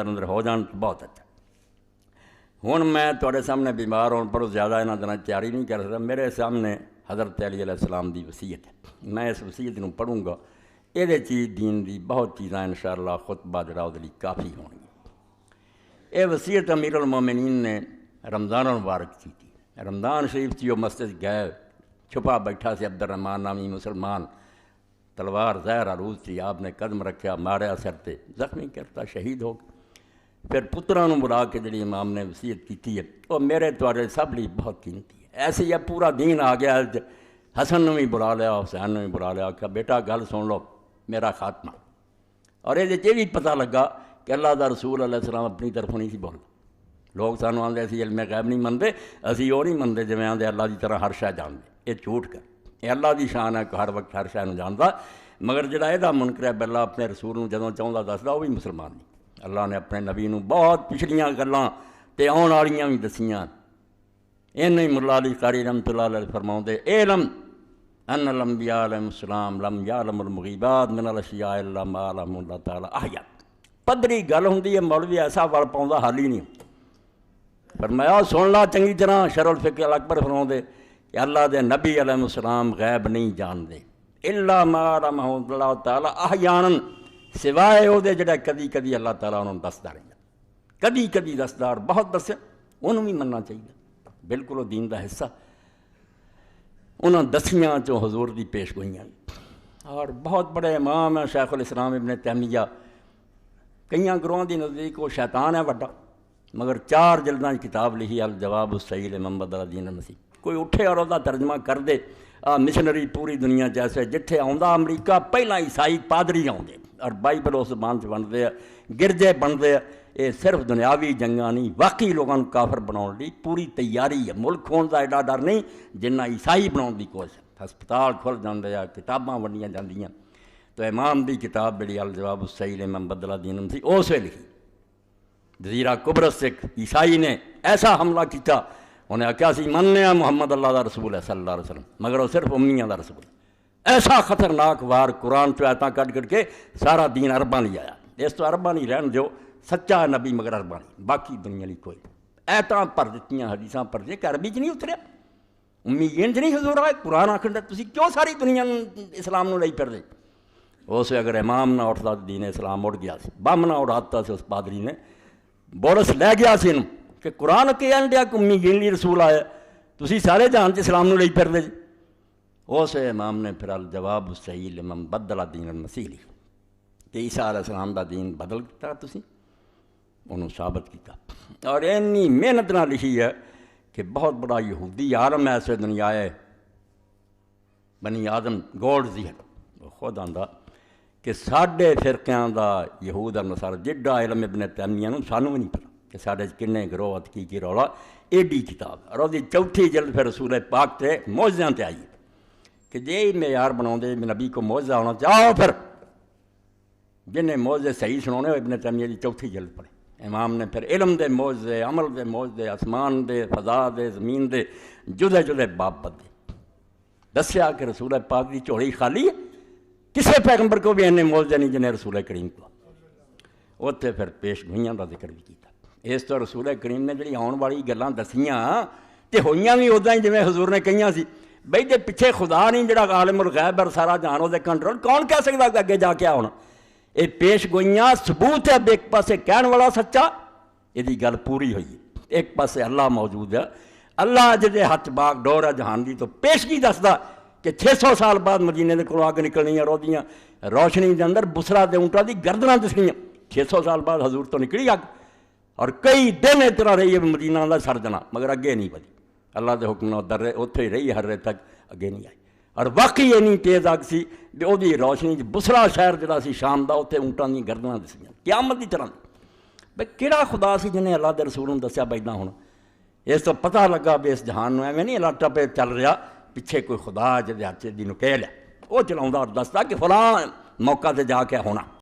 اندر ہو جان تو بہت اچھا۔ ہوں میں تھوڑے سامنے بیمار ہون پر زیادہ انہاں دنوں تیاری نہیں کر سکتا۔ میرے سامنے حضرت علی علیہ السلام دی وصیت ہے، میں اس وصیت نوں پڑھوں گا۔ یہ چیز دین دی بہت چیزاں انشاءاللہ خطبہ جڑا وہ لیے کافی ہون گی۔ یہ وصیت امیر المومنین نے رمضان المبارک کی تھی۔ رمضان شریف تھی وہ مسجد گئے، چھپا بیٹھا سی عبد الرحمن نامی مسلمان، تلوار زہر عروج تھی، آپ نے قدم رکھا، ماریا سر تے، زخمی کرتا، شہید ہو گئے۔ پھر پتروں بلا کے جڑی امام نے وصیت کی ہے وہ میرے توارے سب لی بہت قیمتی ہے۔ ایسے ہی پورا دین آ گیا، حسن نے بھی بلا لیا، حسین نے بھی بلا لیا کہ بیٹا گل سن لو میرا خاتمہ۔ اور یہ بھی پتہ لگا کہ اللہ دا رسول علیہ السلام اپنی طرف نہیں سی بولتا۔ لوگ سانوں آندے اسی علم غیب نہیں منتے، اسی وہ نہیں منتے جویں آندے اللہ دی طرح ہر شے جانتے۔ یہ جھوٹ کر، یہ اللہ دی شان ہے کہ ہر وقت ہر شے نوں جاندا، مگر جڑا یہ منکر ہے اللہ اپنے رسول نوں جدوں چاہندا دسدا وہ بھی مسلمان نہیں۔ اللہ نے اپنے نبی نوں بہت پچھلیاں گلاں تے آن والیاں بھی دسیاں۔ انہیں ملا علی قاری رحمۃ اللہ علیہ فرماؤندے علم ان الانبیاء علیہم السلام لم یعلم المغیبات من الاشیاء الا ما علم اللہ تعالیٰ احیا۔ پدری گل ہوندی ہے، مولوی ایسا وڑ پاؤندا حال ہی نہیں۔ فرمایا سن لا چنگی طرح، شرح الفقہ الاکبر فرماؤندے کہ اللہ دے نبی علیہ السلام غیب نہیں جاندے الا ما علمہ اللہ تعالیٰ احیانا، سوائے وہ جڑا کدی کدی اللہ تعالیٰ انہوں دسدا رہتا، کدی کدی دسدا، اور بہت دسے انہوں بھی مننا چاہیے، بالکل وہ دین دا حصہ۔ انہوں دسیاں چوں حضور دی پیش گوئیاں، اور بہت بڑے امام ہیں شیخ الاسلام ابن تیمیہ، کئیاں گروہاں دی نزدیک وہ شیطان ہے وڈا، مگر 4 جلداں کتاب لکھی الجواب الصحیح لمن بدل دین المسیح۔ کوئی اٹھے اور وہ ترجمہ کر دے۔ مشنری پوری دنیا جیسے جتھے آندا امریکہ پہلا عیسائی پادری آؤندے اور بائبل اس زبان سے بنتے ہیں، گرجے بنتے ہیں۔ یہ صرف دنیاوی جنگاں نہیں، واقعی لوگوں کافر بناؤن دی پوری تیاری ہے۔ ملک ہون دا ایڈا ڈر نہیں جنہ عیسائی بناؤن دی کوشش۔ ہسپتال کھل جاندے ہیں، کتاباں ونڈیاں جاندیاں۔ تو امام دی کتاب بڑی الجواب الصحیح لمن بدل دین المسیح اس ویلے لکھی۔ جزیرہ قبرص سے عیسائی نے ایسا حملہ کیا، انہیں آخیا سی مننے محمد اللہ دا رسول ہے صلی اللہ علیہ وسلم، مگر وہ صرف امیاں دا رسول ہے۔ ایسا خطرناک وار قرآن چو آیتاں کٹ کٹ کے سارا دین عرباں لے آیا۔ اس تو عرباں نہیں رہن جو، سچا نبی مگر عرباں نہیں، باقی دنیا لی کوئی۔ آیتاں پر دتیاں، حدیثاں پر دتیاں کہ عربی چ نہیں اتریا، امیین چ نہیں حضور آئے۔ قرآن آکھن دے تسی کیوں ساری دنیا اسلام نوں لئی پھر دے؟ اسے اگر امام نہ اٹھتا دین اسلام اڑ گیا سی، بم نہ اڑاتا سی اس پادری نے، بورس لے گیا سی انہوں کہ قرآن کے انڈیا کہ امیین لی رسول آیا، تسی سارے جہان چ اسلام نوں لئی پھر دے۔ اس امام نے پھر الجواب الصحیح لمن بدل دین المسیح لکھی کہ عیسیٰ علیہ السلام دا دین بدل کیتا تسی، انہوں ثابت کیتا۔ اور اینی محنت نہ لکھی ہے کہ بہت بڑا یہودی عالم ایسے دنیا ہے، بنی آدم گولڈ زیہر، وہ خود آندا کہ ساڈے فرقیاں دا یہود اور نصارہ جڈا علم ابن تیمیہ نوں سانوں بھی نہیں پتا کہ ساڈے کنے گروہ کی رولا۔ ایڈی کتاب اور وہ چوتھی جلد پھر رسول پاک تے معجزیاں تے آئی کہ جے معیار بناؤ دے نبی کو معجزہ ہونا چاہو، پھر جنہیں معجزے صحیح سنانے ابن تیمیہ دی چوتھی جلد پڑھے۔ امام نے پھر علم دے معجزے، عمل دے معجزے، آسمان دے، فضا دے، زمین دے جدے جدے باب بدے، دسیا کہ رسول پاک دی جھولی خالی ہے، کسے پیغمبر کو بھی اینے معجزے نہیں جنہیں رسول کریم کو۔ اتنے پھر پیش گوئیاں دا ذکر بھی کیتا۔ اس تو رسول کریم نے جڑی آن والی گلاں دسیاں تے ہوئیاں بھی ادا ہی جویں حضور نے کہیاں سی، بھئی دے پیچھے خدا نہیں جڑا عالم الغیب اور سارا جہان وہ کنٹرول، کون کہہ سکتا کہ اگے جا کے ہونا؟ یہ پیش گوئیاں ثبوت ہے، ایک پاسے کہن والا سچا، یہ گل پوری ہوئی ہے۔ ایک پاسے اللہ موجود ہے، اللہ جدے ہاتھ باغ ڈور ہے جہان دی، تو پیشگی دسدا کہ 600 سال بعد مدینے دے کولوں اگ نکلنی ہے، روزیاں روشنی دے اندر بسرا دے اونٹاں دی گردناں دسنیاں۔ 600 سال بعد حضور تو نکلی اگ، اور کئی دن اس طرح رہی ہے مدینہ دا سر جنا، مگر اگے نہیں بدی۔ اللہ دے حکم نال در اتھے ہی رہی ہر رے تک، اگے نہیں آئی۔ اور واقعی اینی تیز اگ سی کہ وہ روشنی بسرا شہر جڑا سی شام دا، اتنے اونٹاں دی گردناں دسیاں قیامت دی طرح۔ بھئی کہڑا خدا سی جنہیں اللہ دے رسول نوں دسیا بھائی نہ ہونا؟ اس تو پتہ لگا بھی اس جہان نوں ایویں نہیں اللہ ٹپے چل رہا، پیچھے کوئی خدا جدے ہاتھ دی نکیل ہے، وہ چلاؤندا اور دسدا کہ فلاں موقع تے جا کے ہونا۔